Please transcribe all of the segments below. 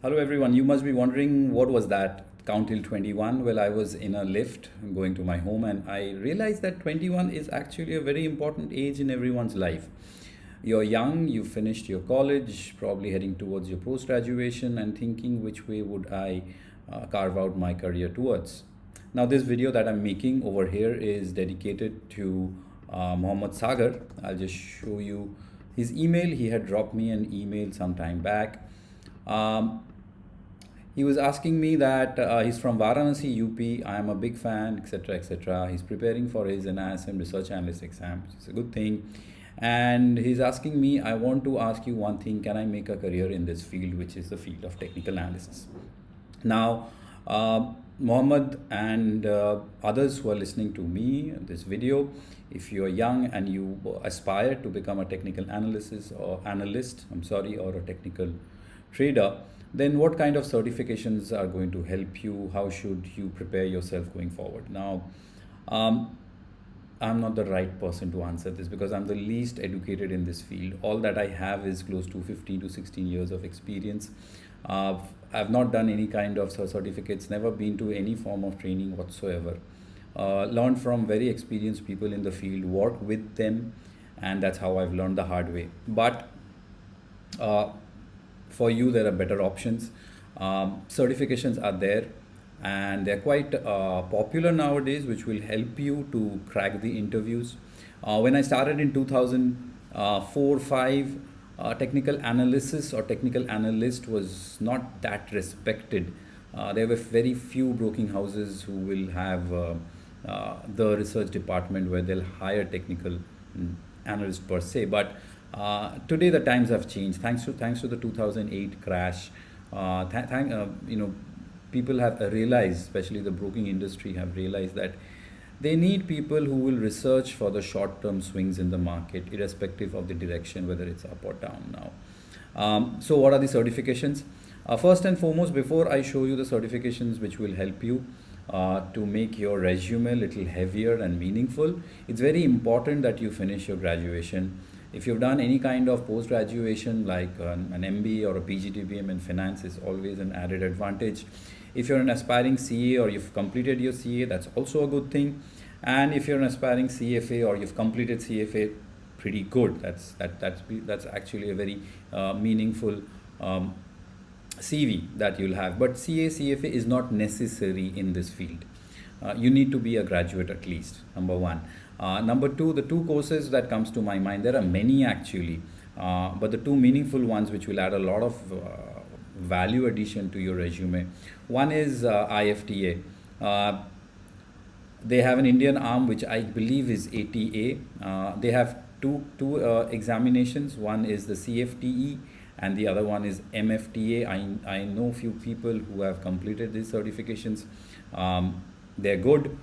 Hello everyone. You must be wondering what was that count till 21? Well, I was in a lift going to my home and I realized that 21 is actually a very important age in everyone's life. You're young, you finished your college, probably heading towards your post graduation and thinking which way would I carve out my career towards. Now, this video that I'm making over here is dedicated to Mohammad Saghar. I'll just show you his email. He had dropped me an email some time back. Um, he was asking me that he's from Varanasi, UP. I am a big fan, etc., etc. He's preparing for his NISM research analyst exam, which is a good thing. And he's asking me, I want to ask you one thing: can I make a career in this field, which is the field of technical analysis? Now, Mohammed and others who are listening to me this video, if you're young and you aspire to become a technical analyst, or a technical trader, then what kind of certifications are going to help you? How should you prepare yourself going forward? Now, um, I'm not the right person to answer this because I'm the least educated in this field. All that I have is close to 15 to 16 years of experience. Uh, I've not done any kind of certificates, never been to any form of training whatsoever. Learned from very experienced people in the field, worked with them, and that's how I've learned the hard way. But uh, for you, there are better options. Certifications are there and they're quite popular nowadays, which will help you to crack the interviews. When I started in 2004 5, technical analysis or technical analyst was not that respected. There were very few broking houses who will have the research department where they'll hire technical analysts per se. But today the times have changed thanks to the 2008 crash. People have realized, especially the broking industry, have realized that they need people who will research for the short term swings in the market, irrespective of the direction, whether it's up or down now. So, what are the certifications? First and foremost, before I show you the certifications which will help you to make your resume a little heavier and meaningful, it's very important that you finish your graduation. If you've done any kind of post graduation like an MBA or a PGDBM in finance, is always an added advantage. If you're an aspiring CA or you've completed your CA, that's also a good thing. And if you're an aspiring CFA or you've completed CFA, pretty good. That's actually a very meaningful CV that you'll have. But CA CFA is not necessary in this field. You need to be a graduate at least, number one. Number two, the two courses that comes to my mind, there are many actually, but the two meaningful ones which will add a lot of value addition to your resume. One is IFTA. They have an Indian arm which I believe is ATA. They have two examinations. One is the CFTE and the other one is MFTA. I know few people who have completed these certifications. They're good.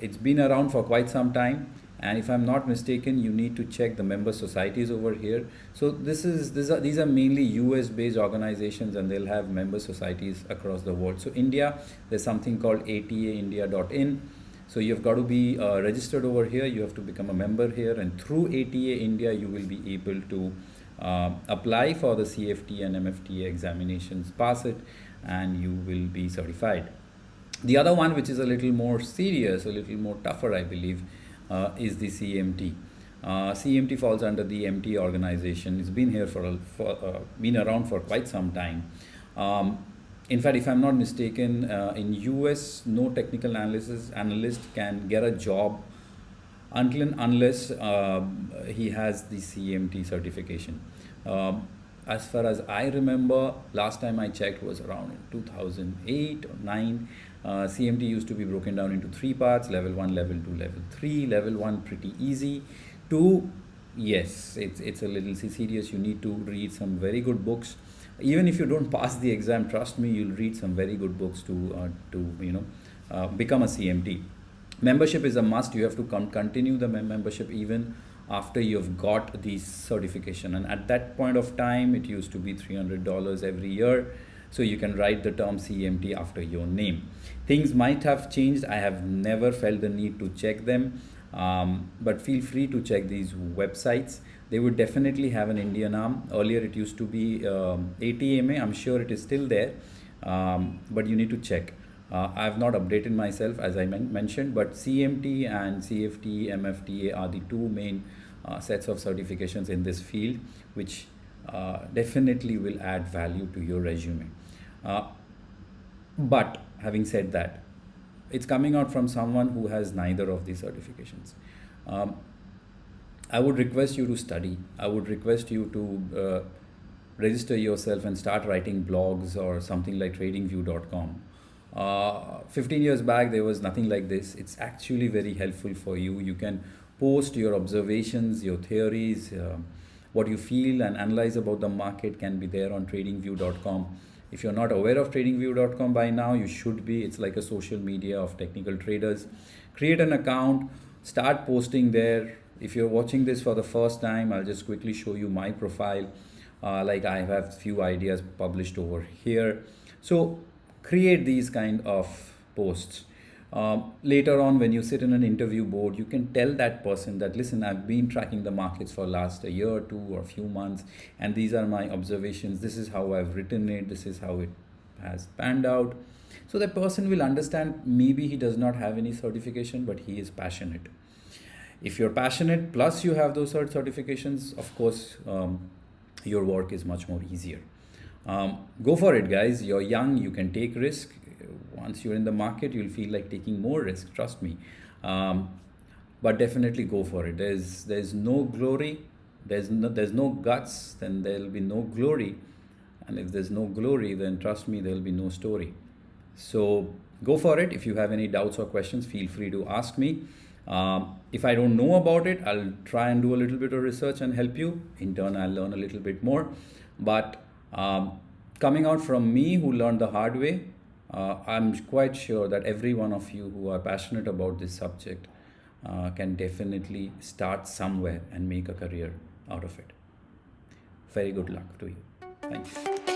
It's been around for quite some time, and if I'm not mistaken, you need to check the member societies over here. So these are mainly US based organizations, and they'll have member societies across the world. So India, there's something called ataindia.in. So you've got to be registered over here. You have to become a member here, and through ATA India you will be able to apply for the CFT and MFTA examinations, pass it, and you will be certified. The other one, which is a little more serious, a little more tougher, I believe, is the CMT. CMT falls under the MT organization. It's been here been around for quite some time. In fact, if I'm not mistaken, in US, no technical analyst can get a job until and unless he has the CMT certification. As far as I remember, last time I checked was around in 2008 or 9. CMT used to be broken down into three parts: level 1, level 2, level 3. Level 1 pretty easy. 2, yes, it's a little serious. You need to read some very good books. Even if you don't pass the exam, trust me, you'll read some very good books to become a CMT. Membership is a must. You have to continue the membership even after you've got the certification, and at that point of time it used to be $300 every year, so you can write the term CMT after your name. Things might have changed. I have never felt the need to check them, but feel free to check these websites. they would definitely have an Indian arm. Earlier it used to be ATMA. I'm sure it is still there, but you need to check. I have not updated myself as I mentioned, but CMT and CFTE, MFTA are the two main sets of certifications in this field, which definitely will add value to your resume. But having said that, it's coming out from someone who has neither of these certifications. I would request you to study. I would request you to register yourself and start writing blogs or something like tradingview.com. 15 years back, there was nothing like this. It's actually very helpful for you. You can post your observations, your theories, what you feel and analyze about the market can be there on tradingview.com. If you're not aware of tradingview.com by now, you should be. It's like a social media of technical traders. Create an account, start posting there. If you're watching this for the first time, I'll just quickly show you my profile. Like I have few ideas published over here. So create these kind of posts. Later on, when you sit in an interview board, you can tell that person that, listen, I've been tracking the markets for last a year or two or a few months, and these are my observations. This is how I've written it. This is how it has panned out. So that person will understand, maybe he does not have any certification, but he is passionate. If you're passionate, plus you have those certifications, of course, your work is much more easier. Go for it, guys. You're young, you can take risk. Once you're in the market, you'll feel like taking more risk, trust me. But definitely go for it. There's no glory, there's no guts, then there'll be no glory. And if there's no glory, then trust me, there'll be no story. So go for it. If you have any doubts or questions, feel free to ask me. If I don't know about it, I'll try and do a little bit of research and help you. In turn, I'll learn a little bit more. But coming out from me, who learned the hard way, I'm quite sure that every one of you who are passionate about this subject can definitely start somewhere and make a career out of it. Very good luck to you. Thank you.